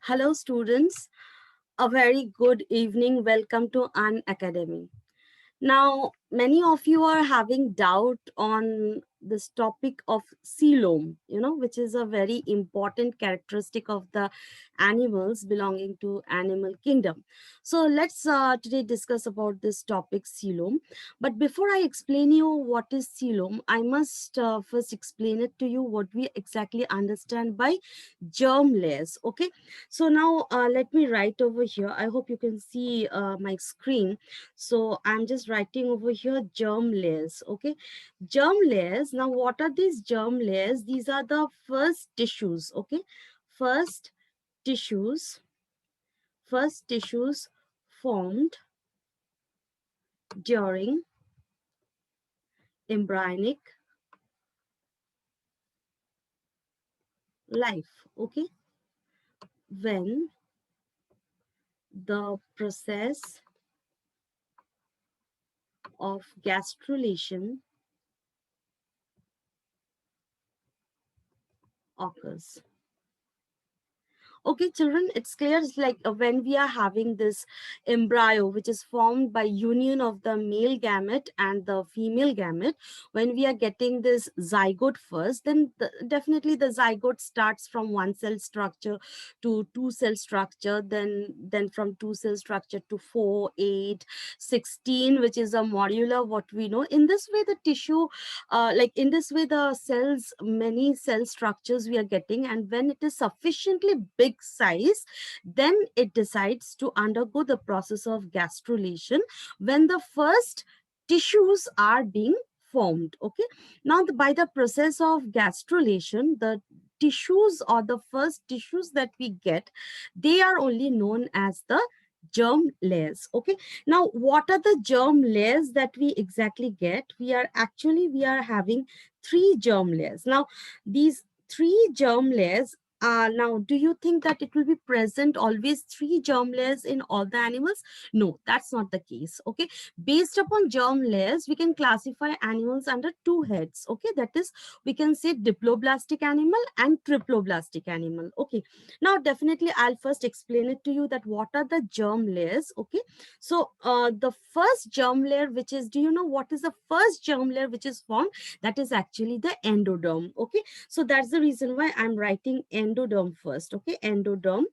Hello, students. A very good evening. Welcome to An Academy. Now, many of you are having doubt on this topic of coelom, which is a very important characteristic of the animals belonging to animal kingdom. So let's today discuss about this topic coelom. But before I explain you what is coelom, I must first explain it to you what we exactly understand by germ layers. Okay, so now let me write over here. I hope you can see my screen. So I'm just writing over here germ layers. Okay, germ layers. Now what are these germ layers? These are the first tissues. Okay, first tissues first tissues formed during embryonic life. Okay, when the process of gastrulation occurs. Okay, children, it's clear. It's like when we are having this embryo, which is formed by union of the male gamete and the female gamete, when we are getting this zygote first, then definitely the zygote starts from one cell structure to two cell structure, then from two cell structure to 4, 8, 16, which is a modular, what we know. In this way, the tissue, like in this way, the cells, many cell structures we are getting, and when it is sufficiently big size, then it decides to undergo the process of gastrulation when the first tissues are being formed. Okay, now by the process of gastrulation, the tissues or the first tissues that we get, they are only known as the germ layers. Okay, now what are the germ layers that we exactly get? We are having three germ layers. Now these three germ layers, now do you think that it will be present always three germ layers in all the animals? No, that's not the case. Okay, based upon germ layers, we can classify animals under two heads. Okay, that is, we can say diploblastic animal and triploblastic animal. Okay, now definitely I'll first explain it to you that what are the germ layers. Okay, so the first germ layer, which is, do you know what is the first germ layer which is formed? That is actually the endoderm. Okay, so that's the reason why I'm writing endoderm first. Okay, endoderm,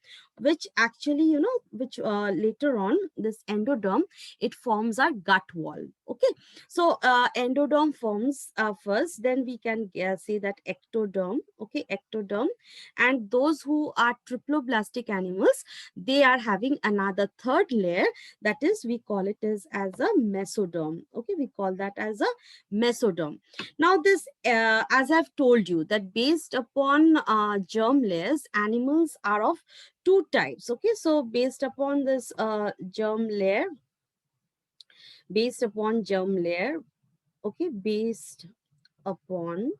which actually, which later on, this endoderm, it forms our gut wall. Okay, so endoderm forms first, then we can say that ectoderm. Okay, ectoderm. And those who are triploblastic animals, they are having another third layer, that is, we call it as a mesoderm. Okay, we call that as a mesoderm. Now this, as I've told you, that based upon germ layers, animals are of two types. Okay, so based upon this germ layer, based upon germ layer, okay, based upon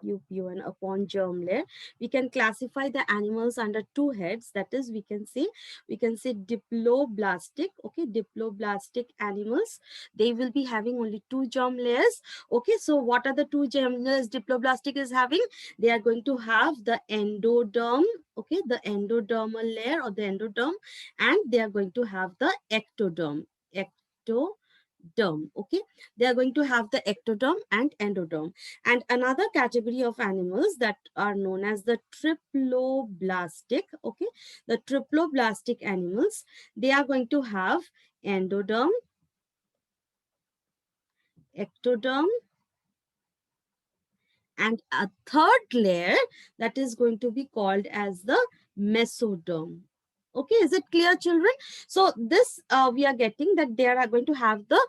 UPUN upon germ layer, we can classify the animals under two heads. That is, we can say diploblastic. Okay, diploblastic animals, they will be having only two germ layers. Okay, so what are the two germ layers diploblastic is having? They are going to have the endoderm. Okay, the endodermal layer or the endoderm, and they are going to have the ectoderm. Ectoderm. Okay, they are going to have the ectoderm and endoderm. And another category of animals that are known as the triploblastic. Okay, the triploblastic animals, they are going to have endoderm, ectoderm, and a third layer that is going to be called as the mesoderm. Okay, is it clear, children? So this, we are getting that they are going to have the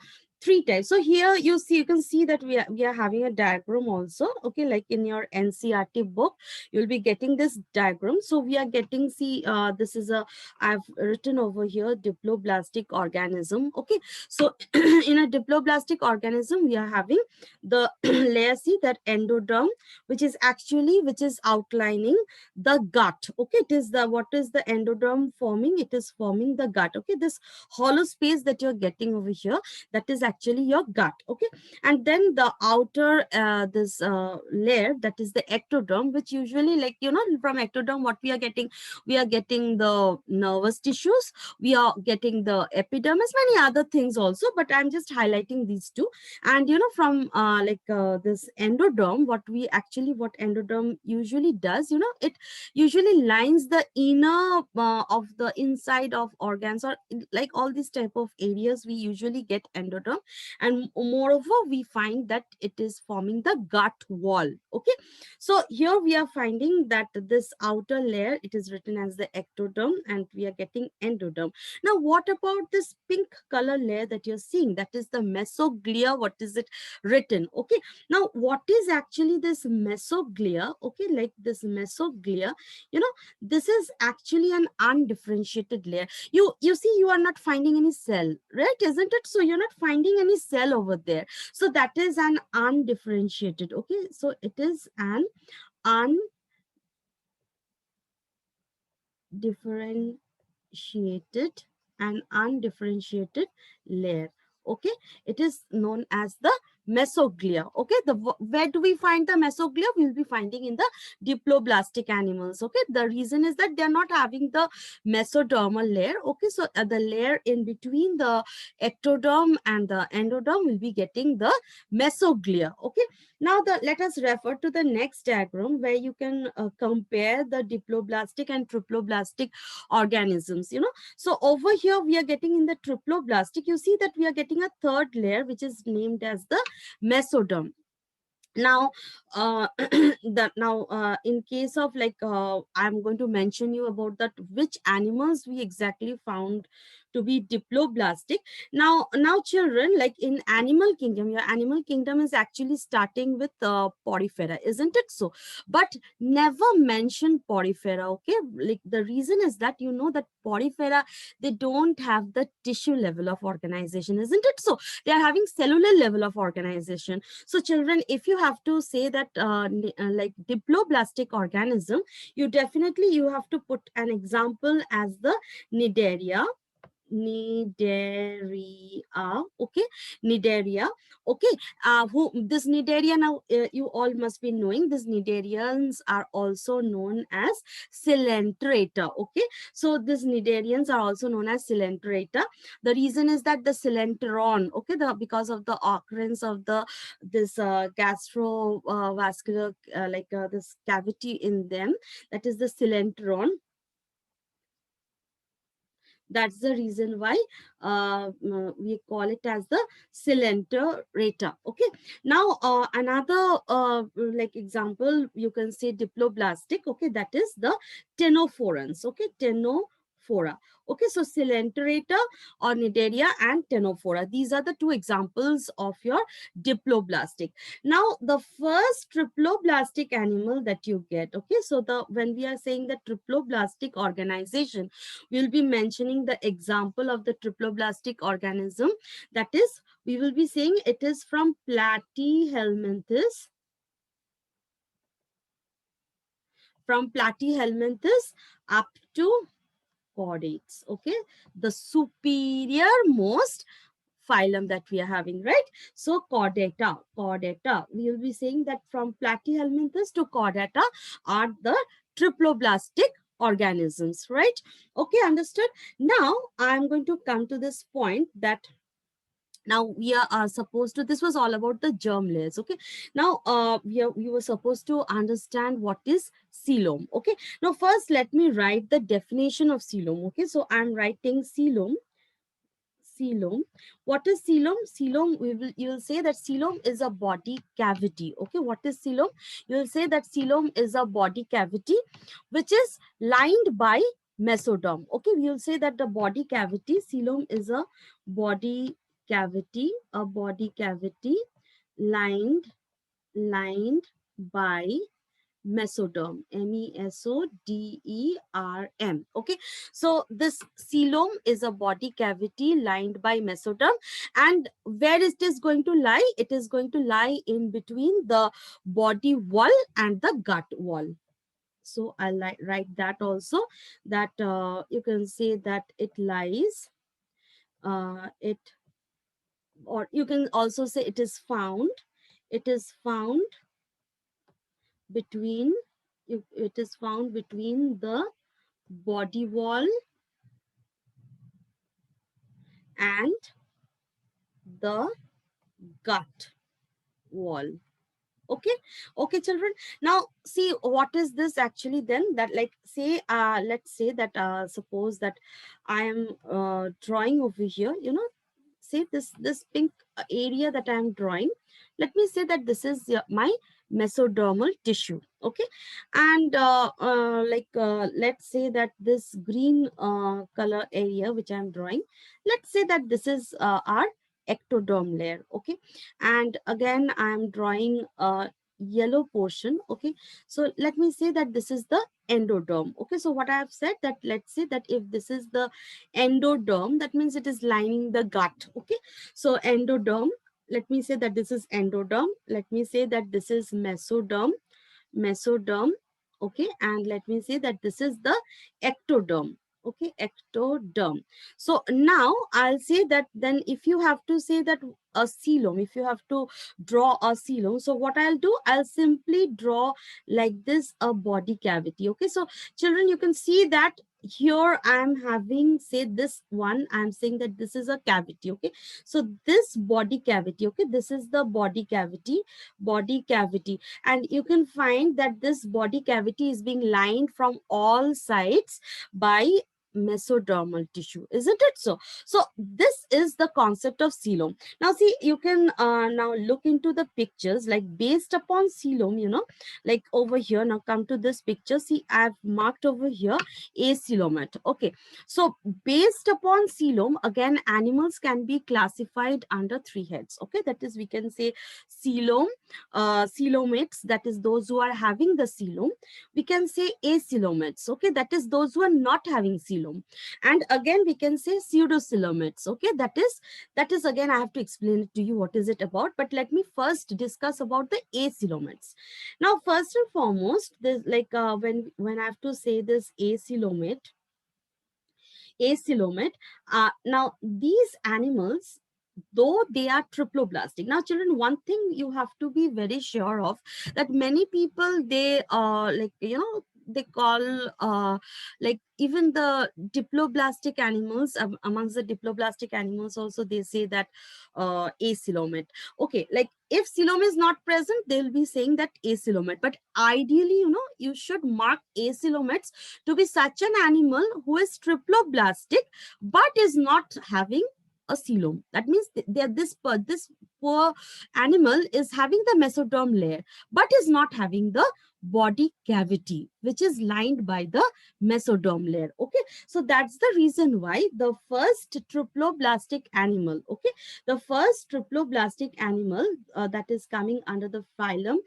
three types. So here you see, you can see that we are having a diagram also. Okay, like in your NCRT book, you'll be getting this diagram. So we are getting, see, this is a, I've written over here, diploblastic organism. Okay, so in a diploblastic organism, we are having the layer, see, that endoderm, which is outlining the gut. Okay, it is the, what is the endoderm forming? It is forming the gut. Okay, this hollow space that you're getting over here, that is actually your gut. Okay, and then the outer this layer, that is the ectoderm, which usually, like, from ectoderm what we are getting the nervous tissues, we are getting the epidermis, many other things also, but I'm just highlighting these two. And from this endoderm, what endoderm usually does, it usually lines the inner of the inside of organs, or like all these type of areas we usually get endoderm. And moreover, we find that it is forming the gut wall. Okay, so here we are finding that this outer layer, it is written as the ectoderm, and we are getting endoderm. Now what about this pink color layer that you're seeing? That is the mesoglia. What is it written? Okay, now what is actually this mesoglia? Okay, like this mesoglia, this is actually an undifferentiated layer. You see, you are not finding any cell, right? Isn't it? So you're not finding any cell over there. So that is an undifferentiated. Okay, so it is an undifferentiated and undifferentiated layer. Okay, it is known as the mesoglia. Okay, where do we find the mesoglia? We will be finding in the diploblastic animals. Okay, the reason is that they are not having the mesodermal layer. Okay, so the layer in between the ectoderm and the endoderm will be getting the mesoglia. Okay, now let us refer to the next diagram, where you can compare the diploblastic and triploblastic organisms. So over here we are getting in the triploblastic, you see that we are getting a third layer, which is named as the mesoderm. Now in case of, like, I'm going to mention you about that which animals we exactly found to be diploblastic. Now children, like in animal kingdom, your animal kingdom is actually starting with porifera, isn't it so? But never mention porifera. Okay, like the reason is that that porifera, they don't have the tissue level of organization, isn't it so? They are having cellular level of organization. So children, if you have to say that like diploblastic organism, you have to put an example as the Cnidaria. Cnidaria. Okay, Cnidaria. Okay, who this Cnidaria, now you all must be knowing this Cnidarians are also known as Coelenterata. Okay, so these Cnidarians are also known as Coelenterata. The reason is that the coelenteron, okay, because of the occurrence of this gastrovascular this cavity in them, that is the coelenteron. That's the reason why we call it as the Coelenterata. Okay. Now another like example, you can say diploblastic. Okay, that is the Ctenophorans. Okay, Ctenophora. Okay, so Coelenterata or Cnidaria and Ctenophora. These are the two examples of your diploblastic. Now the first triploblastic animal that you get. Okay, so when we are saying the triploblastic organization, we'll be mentioning the example of the triploblastic organism. That is, we will be saying it is from Platyhelminthes, up to chordates. Okay, the superior most phylum that we are having, right? So chordata, we will be saying that from Platyhelminthes to chordata are the triploblastic organisms, right? Okay, understood. Now I'm going to come to this point that now we are supposed to, this was all about the germ layers. Okay, now we were supposed to understand what is coelom. Okay, now first let me write the definition of coelom. Okay, so I'm writing coelom. What is coelom? Coelom, you will say that coelom is a body cavity. Okay, what is coelom? You will say that coelom is a body cavity which is lined by mesoderm. Okay, we will say that the body cavity, coelom is a body cavity lined by mesoderm, mesoderm. Okay, so this coelom is a body cavity lined by mesoderm, and where it is going to lie? It is going to lie in between the body wall and the gut wall. So I'll write that also, that you can say that it lies or you can also say it is found between it is found between the body wall and the gut wall. Okay. Okay, children, now see what is this actually then, that like say let's say that suppose that I am drawing over here, say this pink area that I am drawing. Let me say that this is my mesodermal tissue. Okay. And let's say that this green color area which I am drawing, let's say that this is our ectoderm layer. Okay. And again I am drawing a yellow portion. Okay. So let me say that this is the endoderm. Okay. So what I have said, that let's say that if this is the endoderm, that means it is lining the gut. Okay. So endoderm, let me say that this is endoderm, let me say that this is mesoderm. Okay. And let me say that this is the ectoderm. Okay, ectoderm. So now I'll say that then if you have to say that a coelom, if you have to draw a coelom, so what I'll do, I'll simply draw like this a body cavity. Okay. So children, you can see that here I'm having, say this one, I'm saying that this is a cavity. Okay. So this body cavity, okay, this is the body cavity. And you can find that this body cavity is being lined from all sides by mesodermal tissue, isn't it? So this is the concept of coelom. Now see, you can now look into the pictures, like based upon coelom, like over here. Now come to this picture, see I've marked over here a coelomet. Okay. So based upon coelom, again animals can be classified under three heads. Okay. That is, we can say coelom, coelomates, that is those who are having the coelom. We can say acoelomates. Okay. That is those who are not having coelom. And again we can say pseudocoelomates. Okay. That is again I have to explain it to you what is it about, but let me first discuss about the acoelomates. Now first and foremost, this like when I have to say this acoelomate, now these animals, though they are triploblastic. Now children, one thing you have to be very sure of, that many people, they they call like even the diploblastic animals, amongst the diploblastic animals also, they say that acoelomate. Okay, like if coelom is not present, they'll be saying that acoelomate. But ideally, you should mark acoelomates to be such an animal who is triploblastic but is not having a coelom. That means this poor animal is having the mesoderm layer but is not having the body cavity which is lined by the mesoderm layer. Okay. So that's the reason why the first triploblastic animal, okay, the first triploblastic animal that is coming under the phylum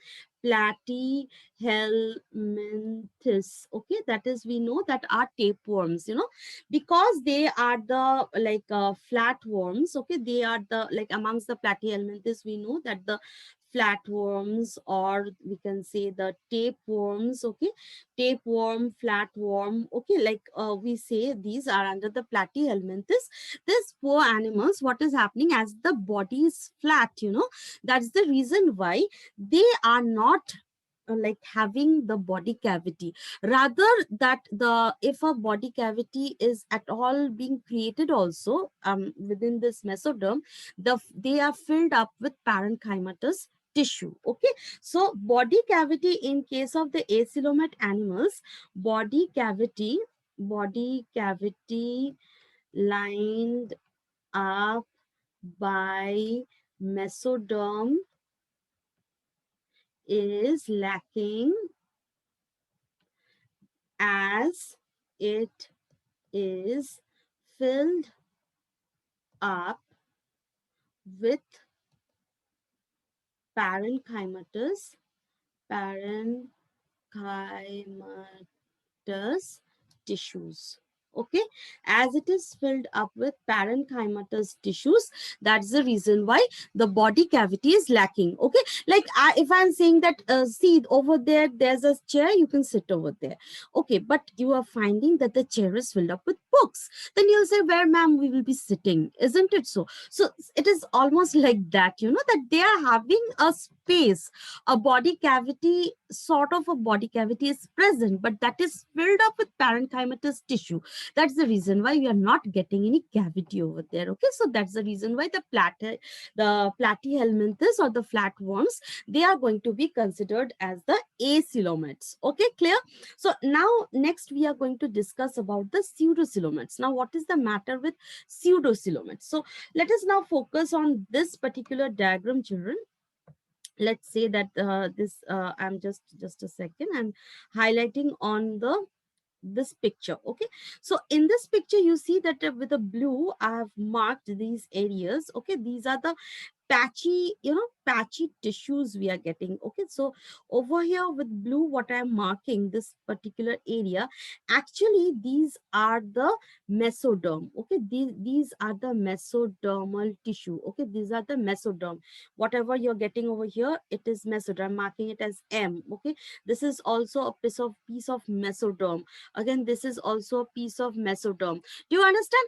Platyhelminthes, okay, that is, we know that are tapeworms, because they are the flatworms. Okay, they are the, like, amongst the Platyhelminthes, we know that the flatworms, or we can say the tapeworms. Okay, tapeworm, flatworm. Okay, like we say these are under the Platyhelminthes. These poor animals, what is happening, as the body is flat, that's the reason why they are not like having the body cavity. Rather, that the if a body cavity is at all being created also within this mesoderm, they are filled up with parenchymatous tissue. Okay. So body cavity in case of the acoelomate animals, body cavity lined up by mesoderm is lacking, as it is filled up with parenchymatous parenchymatous tissues. Okay, as it is filled up with parenchymatous tissues, that's the reason why the body cavity is lacking. Okay, like if I'm saying that, see over there, there's a chair, you can sit over there. Okay, but you are finding that the chair is filled up with books, then you'll say, where ma'am we will be sitting, isn't it so? So it is almost like that, that they are having a space, a body cavity, sort of a body cavity is present, but that is filled up with parenchymatous tissue. That's the reason why we are not getting any cavity over there. Okay, so that's the reason why the platyhelminthes or the flatworms, they are going to be considered as the acoelomates. Okay, clear? So now next we are going to discuss about the pseudocoelomates. Now what is the matter with pseudocoelomates? So let us now focus on this particular diagram, children. Let's say that this I'm just a second, I'm highlighting on this picture. Okay, so in this picture you see that with a blue I have marked these areas. Okay, these are the patchy, patchy tissues we are getting. Okay, so over here with blue, what I am marking this particular area, actually these are the mesoderm. Okay, these are the mesodermal tissue. Okay, these are the mesoderm. Whatever you're getting over here, it is mesoderm. I'm marking it as M. Okay, this is also a piece of mesoderm. Again, this is also a piece of mesoderm. Do you understand?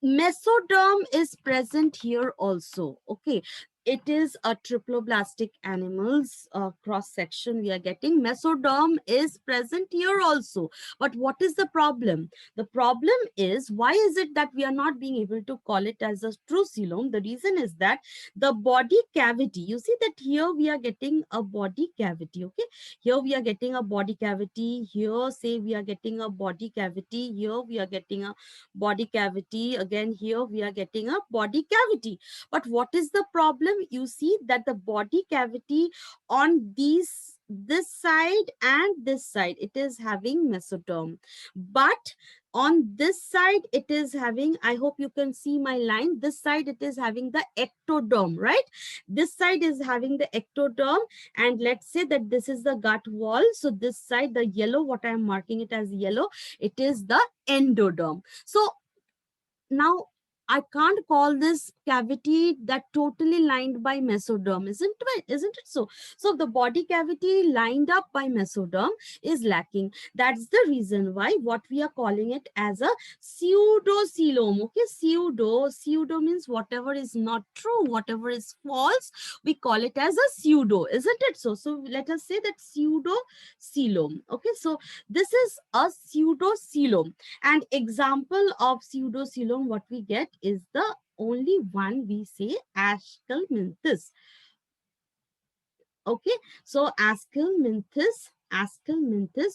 Mesoderm is present here also. Okay, it is a triploblastic animals cross section we are getting. Mesoderm is present here also. But what is the problem? The problem is, why is it that we are not being able to call it as a true coelom? The reason is that the body cavity, you see that here we are getting a body cavity. Okay, here we are getting a body cavity. Here say we are getting a body cavity. Here we are getting a body cavity. Again here we are getting a body cavity. But what is the problem? You see that the body cavity on this side and this side, it is having mesoderm, but on this side it is having, I hope you can see my line, this side it is having the ectoderm, right? This side is having the ectoderm, and let's say that this is the gut wall. So this side, the yellow, what I am marking it as yellow, it is the endoderm. So now I can't call this cavity that totally lined by mesoderm, isn't it so? So the body cavity lined up by mesoderm is lacking. That's the reason why what we are calling it as a pseudocoelom. Okay, pseudo means whatever is not true, whatever is false, we call it as a pseudo, isn't it so? So let us say that pseudocoelom. Okay, so this is a pseudocoelom. And example of pseudocoelom, what we get is the only one we say Aschelminthus. Okay, so Aschelminthus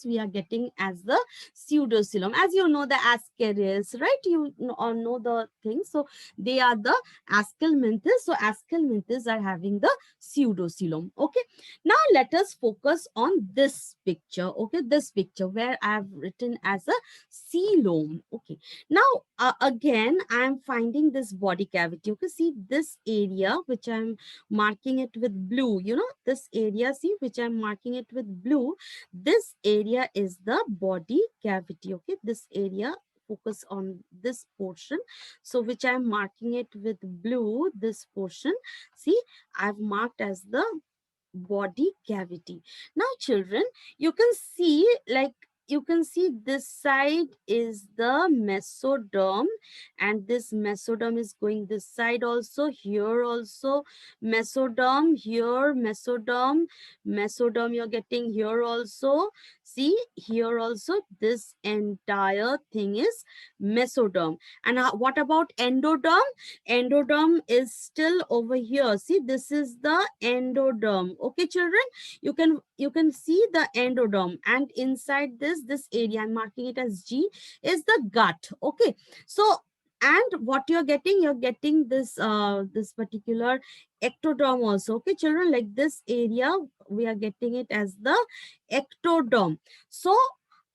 we are getting as the pseudocoelom. As you know, the Ascaris, right? You know the thing. So they are the Aschelminthus. So Aschelminthus are having the pseudocoelom. Okay, now let us focus on this picture. Okay, this picture where I have written as a coelom. Okay, now again I am finding this body cavity. Okay, see this area which I'm marking it with blue, this area, see, which I'm marking it with blue, this area is the body cavity. Okay, this area, focus on this portion, so which I'm marking it with blue, this portion, see, I've marked as the body cavity. Now children, you can see, like, you can see this side is the mesoderm, and this mesoderm is going this side also, here also mesoderm, here mesoderm you're getting here also, see, here also, this entire thing is mesoderm. And what about endoderm? Endoderm is still over here. See, this is the endoderm. Okay, children, you can see the endoderm, and inside this area, I'm marking it as G, is the gut. Okay, so and what you're getting this particular ectoderm also. Okay, children, like this area, we are getting it as the ectoderm. So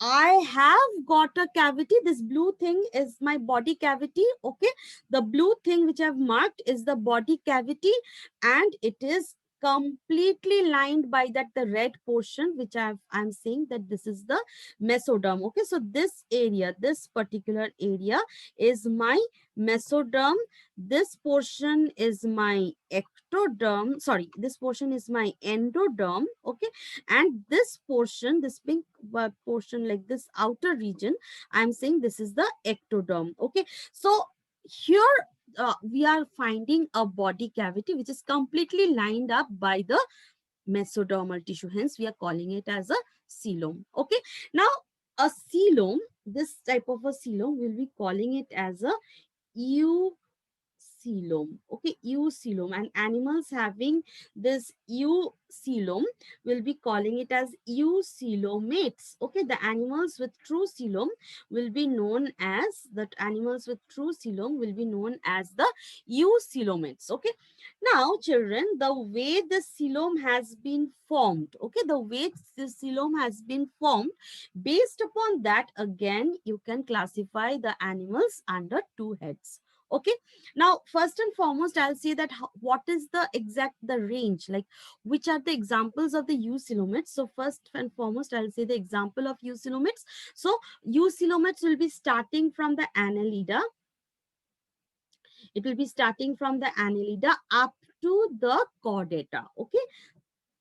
I have got a cavity. This blue thing is my body cavity. Okay, the blue thing which I've marked is the body cavity, and it is completely lined by that the red portion, which I'm saying that this is the mesoderm. Okay, so this area, this particular area is my mesoderm. This portion is my ectoderm. Sorry, this portion is my endoderm. Okay, and this portion, this pink portion, like this outer region, I'm saying this is the ectoderm. Okay, so here we are finding a body cavity which is completely lined up by the mesodermal tissue. Hence, we are calling it as a coelom. Okay. Now, a coelom, this type of a coelom, we'll be calling it as a eucoelom. Okay, eucoelom. And animals having this eucoelom will be calling it as eucoelomates. Okay, the animals with true coelom will be known as the eucoelomates. Okay, now children, the way the coelom has been formed, okay, the way the coelom has been formed, based upon that, again you can classify the animals under two heads. Okay, now first and foremost I'll say that what is the exact the range, like which are the examples of the eucoelomates. So first and foremost I'll say the example of eucoelomates. So eucoelomates will be starting from the annelida. It will be starting from the annelida up to the chordata. Okay,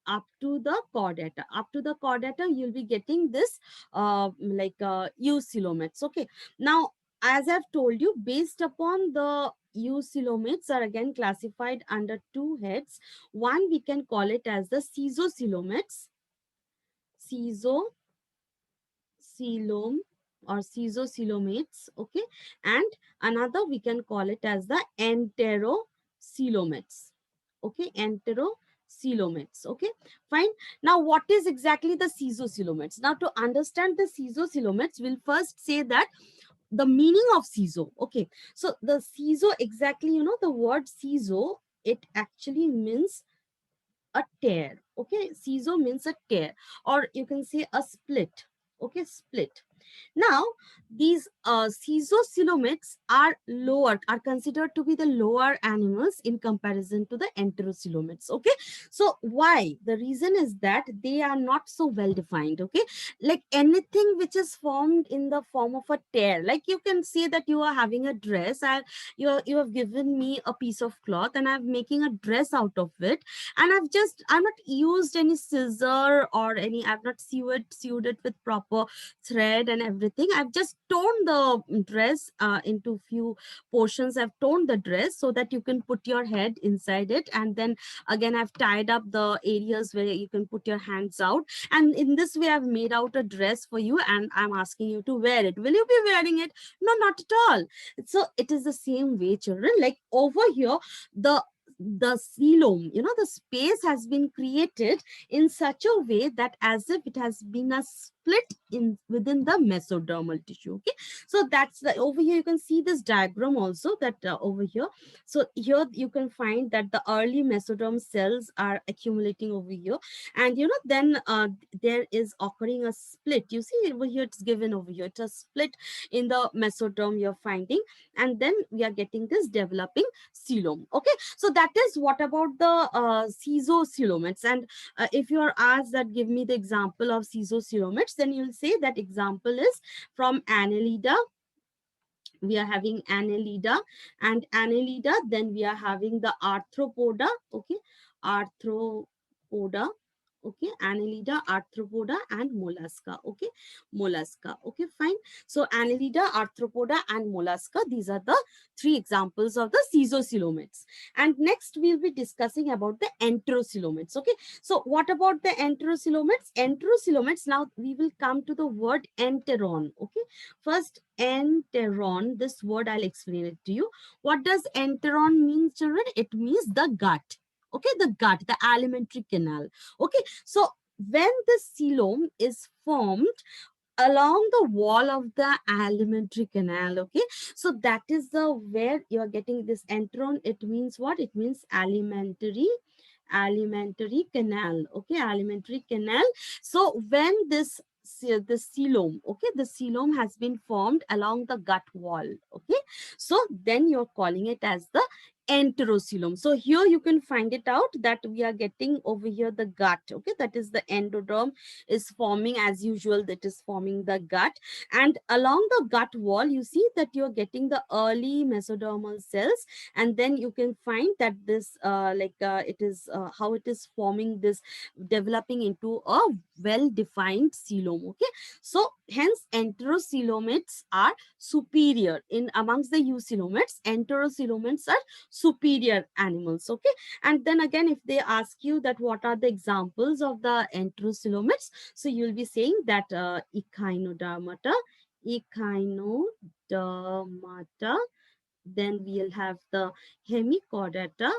up to the chordata. Up to the chordata, you'll be getting this eucoelomates. Okay, now as I've told you, based upon the eucoelomates are again classified under two heads. One we can call it as the caesocoelomates, caesocoelom or caesocoelomates. Okay, and another we can call it as the enterocoelomates. Okay, enterocoelomates. Okay, fine. Now what is exactly the caesocoelomates? Now to understand the caesocoelomates, we'll first say that the meaning of caeso. Okay, so the caeso, exactly, you know, the word caeso, it actually means a tear. Okay, caeso means a tear, or you can say a split. Okay, split. Now, these caesocoelomates are considered to be the lower animals in comparison to the enterocoelomates. Okay, so why? The reason is that they are not so well defined. Okay, like anything which is formed in the form of a tear, like you can say that you are having a dress and you have given me a piece of cloth and I'm making a dress out of it, and I'm not used any scissor or any, I've not sewed it with proper thread and everything. I've just torn the dress into few portions. I've torn the dress so that you can put your head inside it, and then again I've tied up the areas where you can put your hands out, and in this way I've made out a dress for you and I'm asking you to wear it. Will you be wearing it? No, not at all. So it is the same way, children, like over here, the coelom, you know, the space has been created in such a way that as if it has been a split in within the mesodermal tissue. Okay, so that's the, over here you can see this diagram also, that over here. So here you can find that the early mesoderm cells are accumulating over here, and you know, then there is occurring a split. You see over here, it's given over here, it's a split in the mesoderm you're finding, and then we are getting this developing coelom. Okay, so that is what about the caesocoelomates. And if you are asked that give me the example of caesocoelomates, then you'll say that example is from annelida. We are having annelida, and annelida, then we are having the arthropoda. Okay, arthropoda. Okay, annelida, arthropoda, and mollusca. Okay, mollusca. Okay, fine. So annelida, arthropoda, and mollusca, these are the three examples of the caesocoelomates. And next we'll be discussing about the enterocoelomates. Okay, so what about the enterocoelomates? Enterocoelomates, now we will come to the word enteron. Okay, first enteron, this word I'll explain it to you. What does enteron mean, children? It means the gut. Okay, the gut, the alimentary canal. Okay, so when the coelom is formed along the wall of the alimentary canal, okay, so that is the where you are getting this enteron. It means what? It means alimentary canal. Okay, alimentary canal. So when the coelom, okay, the coelom has been formed along the gut wall. Okay, so then you're calling it as the enterocoelom. So here you can find it out that we are getting over here the gut. Okay, that is the endoderm is forming as usual. That is forming the gut, and along the gut wall, you see that you're getting the early mesodermal cells, and then you can find that this it is how it is forming this, developing into a well defined coelom. Okay, so hence enterocoelomates are superior in amongst the eucoelomates. Enterocoelomates are superior animals. Okay, and then again, if they ask you that what are the examples of the enterocoelomates, so you'll be saying that echinodermata, echinodermata. Then we'll have the hemichordata,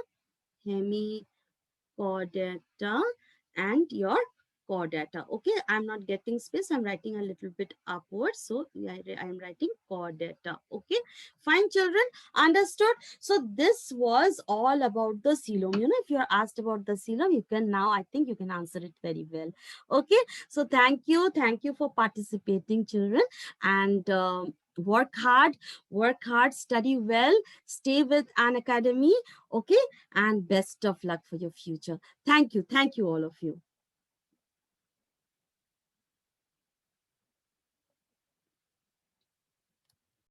hemichordata, and your chordata. Okay, I'm not getting space, I'm writing a little bit upwards, so I'm writing chordata. Okay, fine children, understood. So this was all about the coelom. If you're asked about the coelom, you can now, I think you can answer it very well. Okay, so thank you for participating, children, and work hard, study well, stay with an academy. Okay, and best of luck for your future. Thank you all of you.